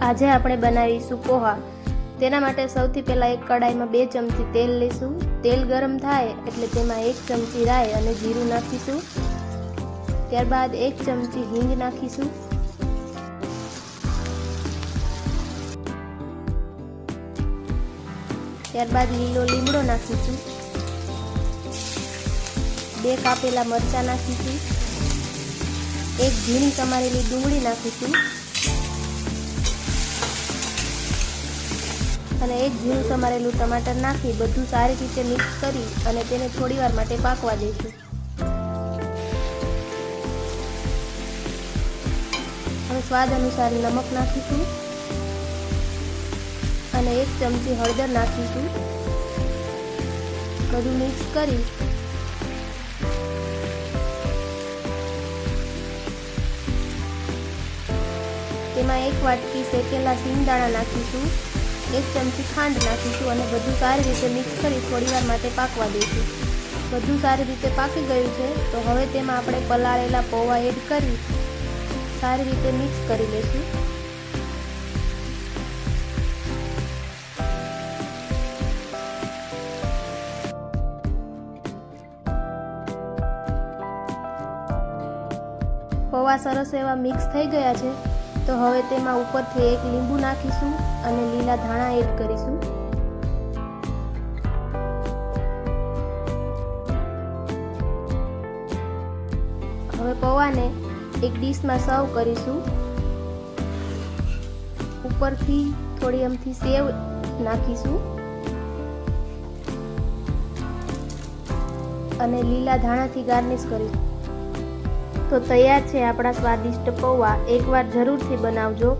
આજે આપણે બનાવીશું પોહા। તેના માટે સૌથી પહેલાં એક કડાઈમાં 2 ચમચી તેલ લઈશું। તેલ ગરમ થાય એટલે તેમાં 1 ચમચી રાઈ અને જીરું નાખીશું। ત્યારબાદ 1 ચમચી હિંગ નાખીશું। ત્યારબાદ લીલો લીમડો નાખીશું। 2 કાપેલા મરચાં નાખીશું। 1 ઝીણી સમારેલી ડુંગળી નાખીશું અને 1 ઝીણું સમારેલું ટમાટર નાખી બધું સારી રીતે મિક્સ કરી અને તેને થોડીવાર માટે પાકવા દઈશું। હવે સ્વાદ અનુસાર નમક નાખીશું અને 1 ચમચી હળદર નાખીશું। બધું મિક્સ કરી તેમાં 1 વાટકી શેકેલા સિંગદાણા નાખીશું। 1 ચમચી ખાંડ નાખીશું અને બધું સારી રીતે મિક્સ કરી થોડીવાર માટે પાકવા દઈશું। બધું સારી રીતે પાકી ગયું છે તો હવે તેમાં આપણે પલાળેલા પૌવા એડ કરી સારી રીતે મિક્સ કરી લઈશું। પૌવા સરસ એવા મિક્સ થઈ ગયા છે તો હવે તેમાં ઉપરથી 1 લીંબુ નાખીશું અને લીલા ધાણા એડ કરીશું। હવે પૌવાને એક ડીશમાં સર્વ કરીશું। ઉપરથી થોડી અમથી સેવ નાખીશું અને લીલા ધાણાથી ગાર્નિશ કરીશું। તો તૈયાર છે આપણા સ્વાદિષ્ટ પૌવા। એકવાર જરૂરથી બનાવજો।